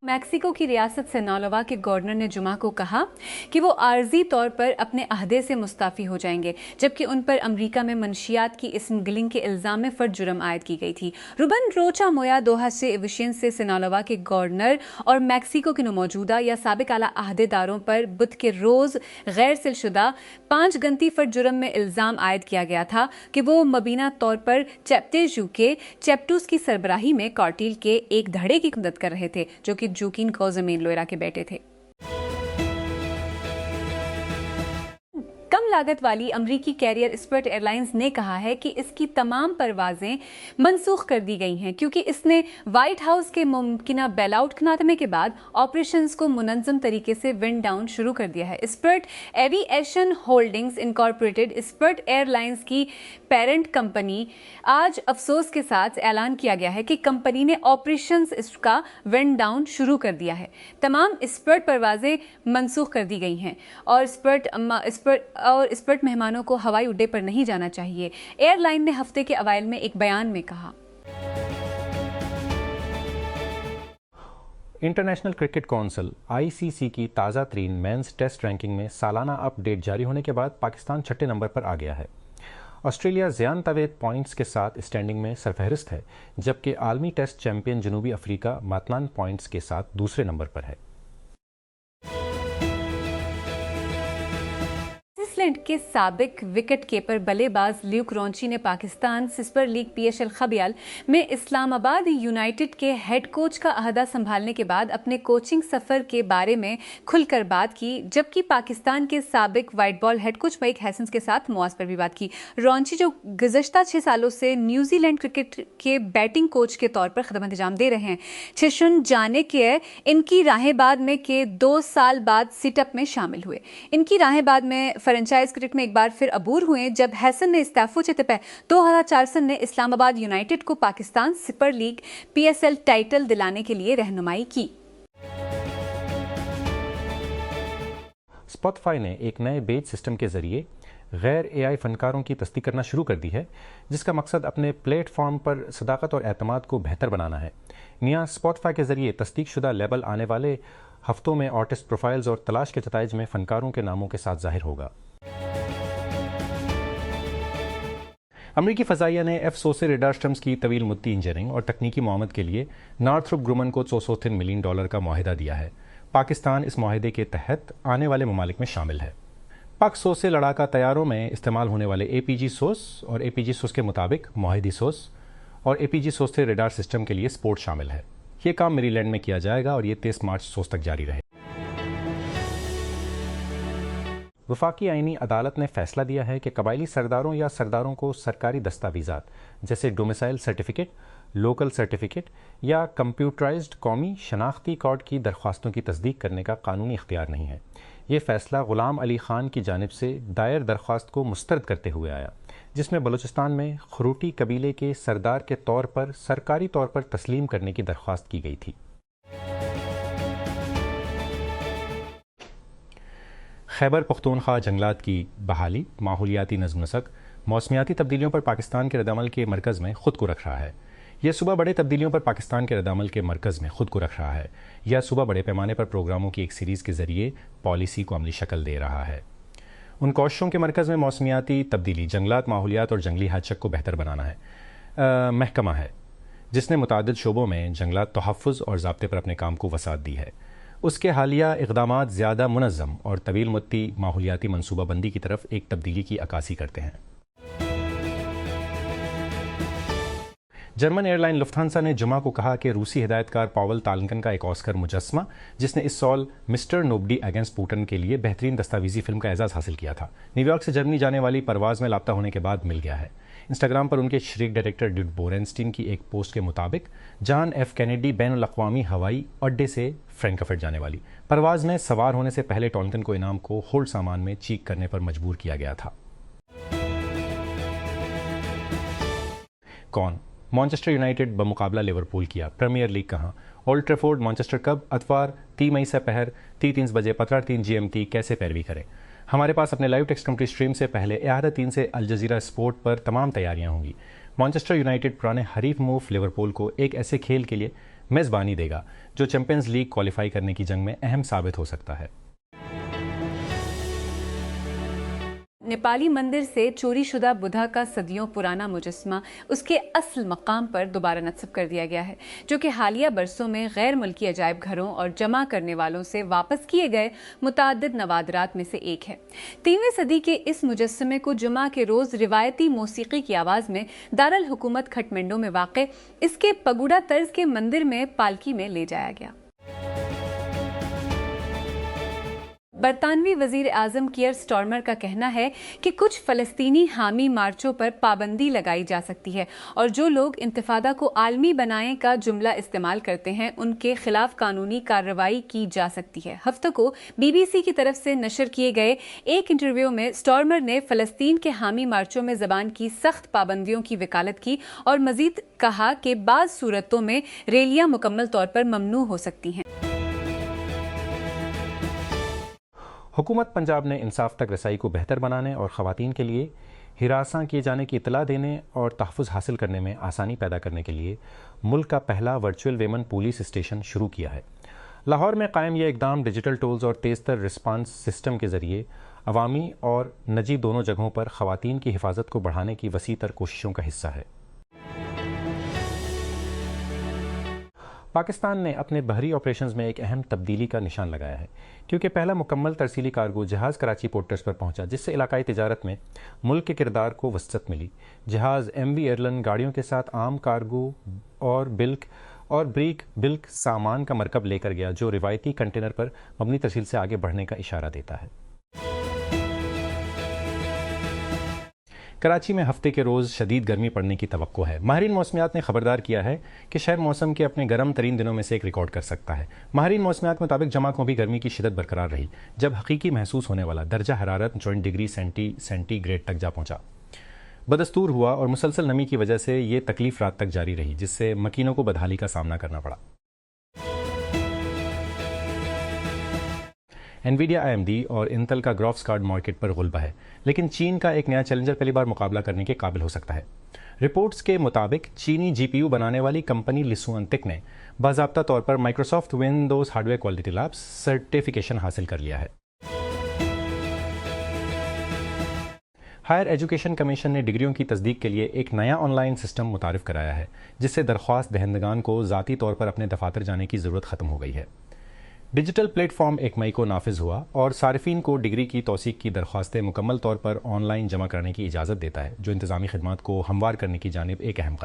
Mexico की रियासत सिनालोवा के गवर्नर ने जुमा को कहा कि वो आर्जी तौर पर अपने अहदे से मुस्ताफ़ी हो जाएंगे, जबकि उन पर अमरीका में मनशियात की स्मगलिंग के इल्ज़ाम में फ़र्द जुर्म आयद की गई थी। रुबन रोचा मोया दोहा से एविशियन से सिनालोवा के गवर्नर और मैक्सिको के मौजूदा या साबिक आला अहदेदारों पर बुध के रोज़ गैर सिलशुदा 5 गंती फ़र्द जुर्म में इल्ज़ाम आयद किया गया था कि वो मबीना तौर पर चैप्टेजू के चैप्टूस की सरबराही में कार्टिल के एक धड़े की मदद कर रहे थे, जो कि जूकिन को जमीन लोएरा के बेटे थे। कम लागत वाली अमरीकी कैरियर स्पिरिट एयरलाइंस ने कहा है कि इसकी तमाम परवाजें मनसूख कर दी गई हैं, क्योंकि इसने व्हाइट हाउस के मुमकिना बेलआउट खात्मे के बाद ऑपरेशंस को मुनज़्ज़म तरीके से विंड डाउन शुरू कर दिया है। Spirit aviation holdings incorporated spirit airlines की पेरेंट कंपनी आज अफसोस के साथ ऐलान किया गया है कि कंपनी ने ऑपरेशंस इसका विंड डाउन शुरू कर दिया है। तमाम स्पिरिट परवाजें मनसूख कर दी गई हैं और स्पिरिट मेहमानों को हवाई अड्डे पर नहीं जाना चाहिए, एयरलाइन ने हफ्ते के अवाइल में एक बयान में कहा। इंटरनेशनल क्रिकेट काउंसिल (ICC) की ताज़ा तरीन मेंस टेस्ट रैंकिंग में सालाना अपडेट जारी होने के बाद पाकिस्तान 6ठे नंबर पर आ गया है। ऑस्ट्रेलिया ज़ियान तवेद पॉइंट्स के साथ स्टैंडिंग में सरफहरिस्त है, जबकि आलमी टेस्ट चैंपियन जनूबी अफ्रीका मतनान पॉइंट्स के साथ दूसरे नंबर पर है। न्यूजीलैंड के साबिक विकेट कीपर बल्लेबाज ल्यूक रॉन्ची ने पाकिस्तान सुपर लीग PSL खबियाल में इस्लामाबाद यूनाइटेड के हेड कोच का अहदा संभालने के बाद अपने कोचिंग सफर के बारे में खुलकर बात की, जबकि पाकिस्तान के साबिक white ball head coach Mike Hesson के साथ मुआज पर भी बात की। रॉन्ची, जो गुज़श्ता 6 सालों से न्यूजीलैंड क्रिकेट के बैटिंग कोच के तौर पर खिदमत अंजाम दे रहे हैं, छिशुन जाने के इनकी राहें बाद में के 2 साल बाद सिटअप में शामिल हुए। इनकी राहें बाद में फ्रेंचाइज क्रिकेट में एक बार फिर अबूर हुए, जब हैसन ने इस्तीफा चितपे 2004 ने इस्लामाबाद यूनाइटेड को Pakistan super league PSL title दिलाने के लिए रहनुमाई की। स्पॉटिफाई ने एक नए बेज सिस्टम के जरिए गैर AI फनकारों की तस्दीक करना शुरू कर दी है, जिसका मकसद अपने प्लेटफॉर्म पर सदाकत और एतमाद को बेहतर बनाना है। निया स्पॉटिफाई के जरिए तस्दीक शुदा लेबल आने वाले हफ्तों में आर्टिस्ट प्रोफाइल्स और तलाश के नताइज में फनकारों के नामों के साथ जाहिर होगा। अमरीकी फ़ज़ाइया ने F-100 रेडार सिस्टम्स की तवील मुद्दी इंजीनियरिंग और तकनीकी मुआवनत के लिए नॉर्थरोप ग्रुमन को $203 मिलियन का मुआहिदा दिया है। पाकिस्तान इस मुआहिदे के तहत आने वाले ममालिक में शामिल है। पाक 100 से लड़ाका तैयारों में इस्तेमाल होने वाले APG सोर्स और APG सोर्स के मुताबिक मुआहिदी सोर्स और APG सोर्स से रेडार सिस्टम के लिए सपोर्ट शामिल है। ये काम मेरीलैंड में किया जाएगा और ये 23 मार्च सोस तक जारी रहे। वफाकी आईनी अदालत ने फैसला दिया है कि कबायली सरदारों या सरदारों को सरकारी दस्तावेज़ात जैसे डोमिसाइल सर्टिफिकेट, लोकल सर्टिफिकेट या कंप्यूटराइज्ड कौमी शनाख्ती कार्ड की दरख्वास्तों की तस्दीक करने का कानूनी इख्तियार नहीं है। ये फैसला गुलाम अली खान की जानिब से दायर दरख्वास्त को मुस्तरद करते हुए आया, जिसमें बलूचिस्तान में खरूटी कबीले के सरदार के तौर पर सरकारी तौर पर तस्लीम करने की दरख्वास्त की गई थी। खैबर पख्तूनख्वा जंगलात की बहाली माहौलियाती नज़्म नसक मौसमियाती तब्दीलियों पर पाकिस्तान के रद्दअमल के मरकज़ में ख़ुद को रख रहा है। यह सूबा बड़े तब्दीलियों पर पाकिस्तान के रद्दअमल के मरकज़ में ख़ुद को रख रहा है। यह सूबा बड़े पैमाने पर प्रोग्रामों की एक सीरीज़ के ज़रिए पॉलिसी को अमली शक्ल दे रहा है। उन कोशिशों के मरकज़ में मौसमियाती तब्दीली, जंगलात, माहौलियात और जंगली हदशक को बेहतर बनाना है। महकमा है जिसने मुतादिद शोबों में जंगलात तहफ़्फ़ुज़ और ज़ाब्ते पर अपने काम को वसात दी है। उसके हालिया इक़दामात ज़्यादा मुनज़्ज़म और तवील मुद्दी माहौलियाती मनसूबाबंदी की तरफ एक तब्दीली की अक्कासी करते हैं। जर्मन एयरलाइन लुफ्थांसा ने जुमा को कहा कि रूसी हिदायतकार पावल तालकन का एक ऑस्कर मुजस्मा, जिसने इस साल मिस्टर नोबडी अगेंस्ट पुतिन के लिए बेहतरीन दस्तावेजी फिल्म का एजाज़ हासिल किया था, न्यूयॉर्क से जर्मनी जाने वाली परवाज़ में लापता होने के बाद मिल गया है। इंस्टाग्राम पर उनके शरीक डायरेक्टर डिड बोरेनस्टीन की एक पोस्ट के मुताबिक जॉन F कैनेडी बैनुल अक़वामी हवाई अड्डे से फ्रैंकफर्ट जाने वाली परवाज़ में सवार होने से पहले टॉलकन को इनाम को होल्ड सामान में चीक करने पर मजबूर किया गया था। कौन मैनचेस्टर यूनाइटेड बमुकाबला लिवरपूल किया, प्रीमियर लीग कहाँ, ओल्ड ट्रैफोर्ड मैनचेस्टर कब, अतवार 3 मई से पहर 3 बजे 15:03 GMT कैसे पैरवी करें। हमारे पास अपने लाइव टेक्स्ट कमेंट्री स्ट्रीम से पहले 11:03 से अल जज़ीरा स्पोर्ट पर तमाम तैयारियां होंगी। मैनचेस्टर यूनाइटेड पुराने हरीफ मूव लिवरपूल को एक ऐसे खेल के लिए मेज़बानी देगा, जो चैंपियंस लीग क्वालिफाई करने की जंग में अहम साबित हो सकता है। नेपाली मंदिर से चोरी शुदा बुद्धा का सदियों पुराना मुजस्मा उसके असल मकाम पर दोबारा नस्ब कर दिया गया है, जो कि हालिया बरसों में गैर मुल्की अजायब घरों और जमा करने वालों से वापस किए गए मुताद्दिद नवादरात में से एक है। 3वीं सदी के इस मुजस्मे को जुमा के रोज रिवायती मौसीकी की आवाज में दारुल हुकूमत खटमंडो में वाक़े इसके पगुड़ा तर्ज के मंदिर में पालकी में ले जाया गया। बरतानवी वजीर आजम कियर स्टारमर का कहना है कि कुछ फ़लस्तीनी हामी मार्चों पर पाबंदी लगाई जा सकती है और जो लोग इंतफादा को आलमी बनाएं का जुमला इस्तेमाल करते हैं उनके खिलाफ कानूनी कार्रवाई की जा सकती है। हफ्ते को BBC की तरफ से नशर किए गए एक इंटरव्यू में स्टारमर ने फ़लस्तीन के हामी मार्चों में ज़बान की सख्त पाबंदियों की वकालत की और मजीद कहा कि बाज़ सूरतों में रैलियां मुकम्मल तौर पर ममनू हो सकती हैं। हुकूमत पंजाब ने इंसाफ तक रसाई को बेहतर बनाने और ख़वातीन के लिए हिरासां किए जाने की इतला देने और तहफ़्फ़ुज़ हासिल करने में आसानी पैदा करने के लिए मुल्क का पहला वर्चुअल वेमन पुलिस स्टेशन शुरू किया है। लाहौर में कायम यह इक़दाम डिजिटल टूल्स और तेज़तर रिस्पांस सिस्टम के ज़रिए अवामी और निजी दोनों जगहों पर ख़वातीन की हिफाजत को बढ़ाने की वसी तर कोशिशों का हिस्सा है। पाकिस्तान ने अपने बहरी ऑपरेशंस में एक अहम तब्दीली का निशान लगाया है, क्योंकि पहला मुकम्मल तरसीली कार्गो जहाज़ कराची पोर्ट ट्रस्ट पर पहुंचा, जिससे इलाकाई तिजारत में मुल्क के किरदार को वसअत मिली। जहाज़ MV एयरलन गाड़ियों के साथ आम कार्गो और ब्रीक बिल्क सामान का मरकब लेकर गया, जो रिवायती कंटेनर पर मबनी तरसील से आगे बढ़ने का इशारा देता है। कराची में हफ्ते के रोज़ शदीद गर्मी पड़ने की तवक्को है। माहिरीन मौसमियात ने खबरदार किया है कि शहर मौसम के अपने गर्म तरीन दिनों में से एक रिकॉर्ड कर सकता है। माहिरीन मौसमियात के मुताबिक जुमा को भी गर्मी की शिदत बरकरार रही, जब हकीकी महसूस होने वाला दर्जा हरारत 64 डिग्री सेंटीग्रेड तक जा पहुंचा। बदस्तूर हुआ और मुसलसल नमी की वजह से ये तकलीफ रात तक जारी रही, जिससे मकीनों को बदहाली का सामना करना पड़ा। NVIDIA, AMD और इंटेल का ग्राफिक्स कार्ड मार्केट पर गुलबा है, लेकिन चीन का एक नया चैलेंजर पहली बार मुकाबला करने के काबिल हो सकता है। रिपोर्ट्स के मुताबिक चीनी GPU बनाने वाली कंपनी लिसुअनतिक ने बाज़ाब्ता तौर पर Microsoft Windows hardware quality labs certification हासिल कर लिया है। हायर एजुकेशन कमीशन ने डिग्रियों की तस्दीक के लिए एक नया ऑनलाइन सिस्टम मुतारिफ कराया है, जिससे दरख्वास्त दहंदगान को ज़ाती तौर पर अपने दफातर जाने की ज़रूरत ख़त्म हो गई है। डिजिटल प्लेटफॉर्म 1 मई को नाफिज हुआ और सारिफीन को डिग्री की तौसीक की दरख्वास्तें मुकम्मल तौर पर ऑनलाइन जमा कराने की इजाज़त देता है, जो इंतज़ामी खिदमात को हमवार करने की जानिब एक अहम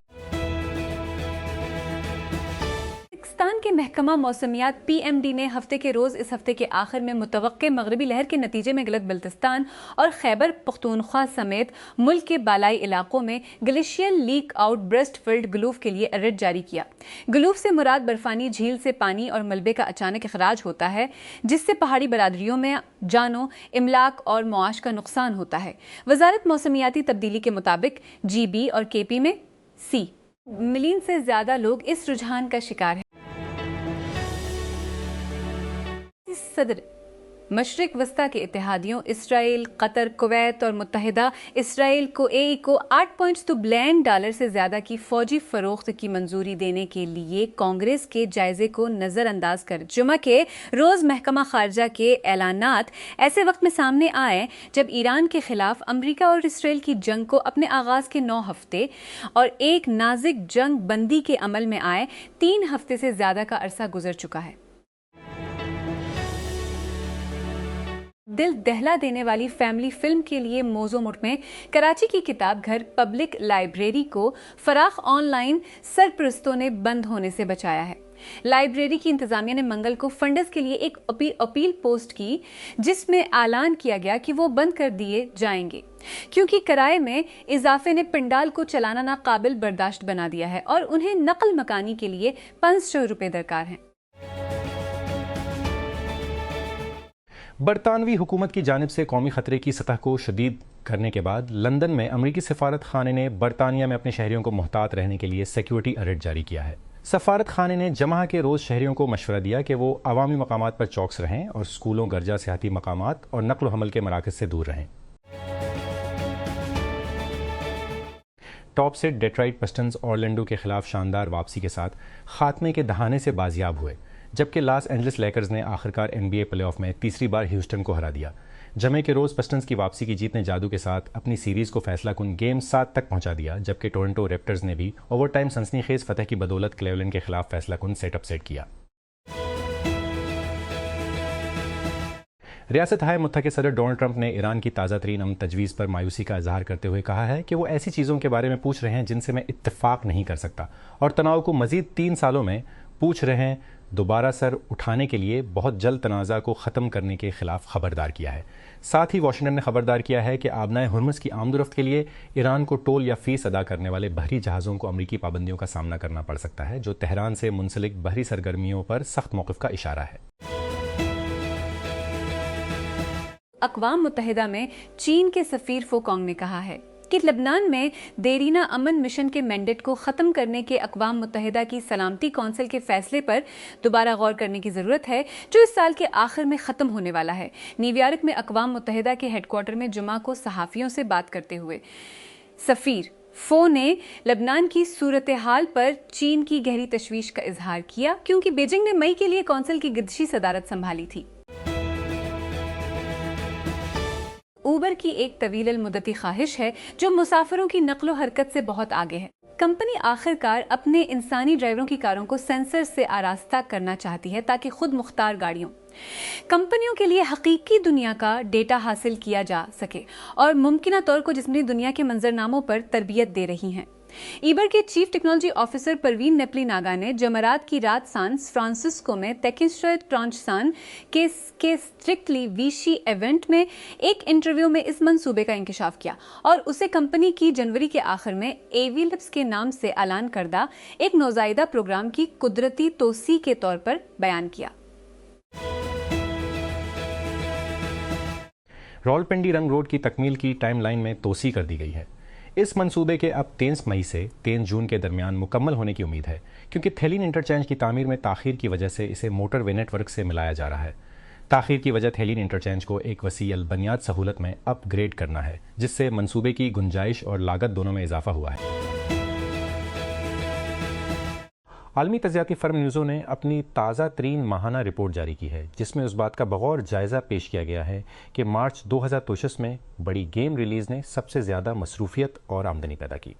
पाकिस्तान के महकमा मौसमियात PMD ने हफ्ते के रोज़ इस हफ्ते के आखिर में मुतवक्के मगरबी लहर के नतीजे में गिलगित बल्तिस्तान और खैबर पख्तूनख्वा समेत मुल्क के बालाई इलाकों में glacial lake outburst flood GLOF के लिए अलर्ट जारी किया। गलूफ से मुराद बर्फानी झील से पानी और मलबे का अचानक अखराज होता है, जिससे पहाड़ी बरादरियों में जानों, इमलाक और मुआश का नुकसान होता है। वजारत मौसमियाती तब्दीली के मुताबिक GB और KP में C मिलियन से ज्यादा लोग इस रुझान का शिकार हैं। सदर मशरिक वस्ता के इत्तेहादियों इसराइल, कतर, कुवैत और मुत्तहिदा इसराइल को UAE को $8.2 बिलियन से ज़्यादा की फ़ौजी फ़रोख्त की मंजूरी देने के लिए कांग्रेस के जायज़े को नज़रअंदाज कर जुमा के रोज़ महकमा खारजा के ऐलानात ऐसे वक्त में सामने आए जब ईरान के खिलाफ अमरीका और इसराइल की जंग को अपने आगाज़ के 9 हफ्ते और एक नाजुक जंग बंदी के अमल में आए 3 हफ्ते से ज़्यादा का अरसा गुजर चुका है। दिल दहला देने वाली फैमिली फिल्म के लिए मोज़ोमुट में कराची की किताब घर पब्लिक लाइब्रेरी को फराख ऑनलाइन सरपरस्तों ने बंद होने से बचाया है। लाइब्रेरी की इंतजामिया ने मंगल को फंडर्स के लिए एक अपील पोस्ट की, जिसमें ऐलान किया गया कि वो बंद कर दिए जाएंगे क्योंकि किराए में इजाफे ने पंडाल को चलाना नाकाबिल बर्दाश्त बना दिया है और उन्हें नकल मकानी के लिए 500 रुपए दरकार हैं। बरतानवी हुकूमत की जानिब से कौमी ख़तरे की सतह को शदीद करने के बाद लंदन में अमरीकी सफारत खाने ने बरतानिया में अपने शहरियों को मुहतात रहने के लिए सिक्योरिटी अलर्ट जारी किया है। सफारत खाने ने जमा के रोज़ शहरियों को मशवरा दिया कि वो अवामी मकामात पर चौकस रहें और स्कूलों, गर्जा, सियाती मकामात और नकल हमल के मराकज़ से दूर रहें। Top seed Detroit pistons Orlando के खिलाफ शानदार वापसी के साथ खात्मे के दहाने से बाजियाब हुए, जबकि लॉस एंजलिस लेकर्स ने आखिरकार NBA प्लेऑफ में तीसरी बार ह्यूस्टन को हरा दिया। जमे के रोज पिस्टन्स की वापसी की जीत ने जादू के साथ अपनी सीरीज को फैसलाकुन गेम 7 तक पहुंचा दिया, जबकि टोरंटो रैप्टर्स ने भी ओवरटाइम सनसनीखेज फतह की बदौलत क्लेवलैंड के खिलाफ फैसलाकुन सेट किया। रियासत हाय मुत्तहदा सदर डोनाल्ड ट्रंप ने ईरान की ताज़ा तरीन अमन तजवीज़ पर मायूसी का इजहार करते हुए कहा है कि वो ऐसी चीज़ों के बारे में पूछ रहे हैं जिनसे मैं इत्तेफाक नहीं कर सकता, और तनाव को मज़ीद 3 सालों में पूछ रहे हैं दोबारा सर उठाने के लिए बहुत जल्द तनाज़ा को ख़त्म करने के खिलाफ खबरदार किया है। साथ ही वाशिंगटन ने खबरदार किया है कि आबनाए हुर्मुज़ की आमदोरफ्त के लिए ईरान को टोल या फ़ीस अदा करने वाले बहरी जहाज़ों को अमरीकी पाबंदियों का सामना करना पड़ सकता है, जो तेहरान से मुंसलिक बहरी सरगर्मियों पर सख्त मौक़िफ़ का इशारा है। अक़वाम मुत्तहिदा में चीन के सफ़ीर फोकोंग ने कहा है कि लबनान में देरीना अमन मिशन के मैंडेट को ख़त्म करने के अक़वाम मुत्तहिदा की सलामती कौंसिल के फैसले पर दोबारा गौर करने की ज़रूरत है, जो इस साल के आखिर में ख़त्म होने वाला है। न्यूयॉर्क में अक़वाम मुत्तहिदा के हेडक्वार्टर में जुमा को सहाफ़ियों से बात करते हुए सफ़ीर फो ने लबनान की सूरत हाल पर चीन की गहरी तशवीश का इजहार किया, क्योंकि बीजिंग ने मई के लिए कौंसिल की गिरदशी सदारत संभाली थी। ऊबर की एक तवील मुद्दती ख्वाहिश है जो मुसाफिरों की नक्लो हरकत से बहुत आगे है। कंपनी आखिरकार अपने इंसानी ड्राइवरों की कारों को सेंसर से आरास्ता करना चाहती है ताकि खुद मुख्तार गाड़ियों कंपनियों के लिए हकीकी दुनिया का डेटा हासिल किया जा सके और मुमकिना तौर को जिस्मनी दुनिया के मंजरनामों पर तरबियत दे रही हैं। ईबर के chief technology officer Parveen Nepali Naga ने जमरात की रात सान फ्रांसिस्को में टेकिस्ट्रेट ट्रांचसान के स्ट्रिक्टली वीशी इवेंट में एक इंटरव्यू में इस मंसूबे का इंकिशाफ किया और उसे कंपनी की जनवरी के आखिर में एवीलिप्स के नाम से ऐलान करदा एक नौजायदा प्रोग्राम की कुदरती तोसी के तौर पर बयान किया। रावलपिंडी रंग रोड की तकमील की टाइमलाइन में तोसी कर दी गई है। इस मंसूबे के अब 23 मई से 3 जून के दरमियान मुकम्मल होने की उम्मीद है, क्योंकि थेलिन इंटरचेंज की तामीर में ताख़ीर की वजह से इसे मोटरवे नेटवर्क से मिलाया जा रहा है। ताख़ीर की वजह थेलिन इंटरचेंज को एक वसी बुनियाद सहूलत में अपग्रेड करना है, जिससे मंसूबे की गुंजाइश और लागत दोनों में इजाफा हुआ है। आलमी तज्जियाती फर्म न्यूज़ो ने अपनी ताज़ा तरीन माहाना रिपोर्ट जारी की है, जिसमें उस बात का बगौर जायज़ा पेश किया गया है कि मार्च 2023 में बड़ी गेम रिलीज़ ने सबसे ज़्यादा मसरूफियत और आमदनी पैदा की।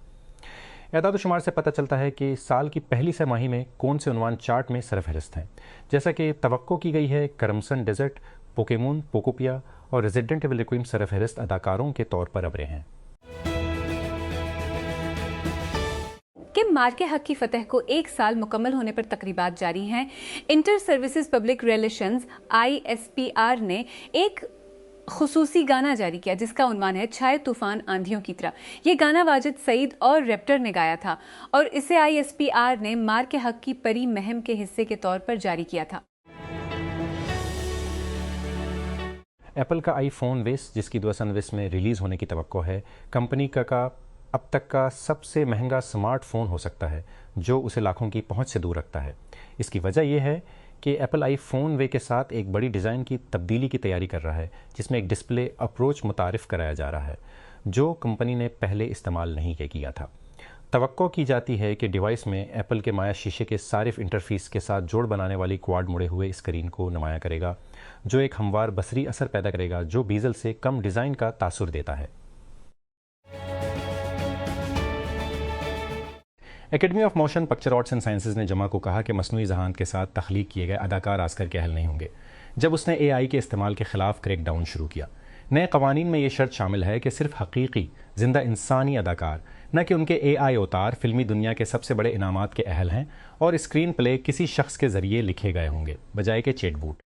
एदाद शुमार से पता चलता है कि साल की पहली छमाही में कौन से उन्वान चार्ट में सरफहरिस्त हैं, जैसा कि तवक्को की गई है। करमसन डेजर्ट, पोकेमोन, पोकोपिया और रेजिडेंट एविल रिक्विम सरफहरिस्त अदाकारों के तौर पर अबरे हैं। कि मार के हक की फतह को 1 साल मुकम्मल होने पर तकरीबात जारी हैं। Inter services public relations ISPR ने एक खुसूसी गाना जारी किया जिसका उन्वान है छाए तूफान आंधियों की तरह। ये गाना वाजिद सईद और रैप्टर ने गाया था और इसे ISPR ने मार के हक की परी महम के हिस्से के तौर पर जारी किया था। एप्पल का आईफोन 20 जिसकी 2019 में रिलीज़ होने की तवक्को है, कंपनी का अब तक का सबसे महंगा स्मार्टफोन हो सकता है, जो उसे लाखों की पहुंच से दूर रखता है। इसकी वजह यह है कि एप्पल आईफोन वे के साथ एक बड़ी डिज़ाइन की तब्दीली की तैयारी कर रहा है, जिसमें एक डिस्प्ले अप्रोच मुतारिफ कराया जा रहा है, जो कंपनी ने पहले इस्तेमाल नहीं किया था। तवक्को की जाती है कि डिवाइस में एप्पल के माया शीशे के सारिफ इंटरफेस के साथ जोड़ बनाने वाली क्वाड मुड़े हुए स्क्रीन को नुमाया करेगा, जो एक हमवार बसरी असर पैदा करेगा जो बीजल से कम डिज़ाइन का तासुर देता है। Academy of motion picture arts and sciences ने जमा को कहा कि मसनूई ज़हानत के साथ तख्लीक किए गए अदाकार ऑस्कर के अहल नहीं होंगे, जब उसने AI के इस्तेमाल के खिलाफ क्रैकडाउन शुरू किया। नए कवानीन में ये शर्त शामिल है कि सिर्फ हकीकी जिंदा इंसानी अदाकार, न कि उनके AI अवतार फिल्मी दुनिया के सबसे बड़े इनामात के अहल हैं और स्क्रीन प्ले किसी शख्स के ज़रिए लिखे गए होंगे बजाय के चैटबॉट।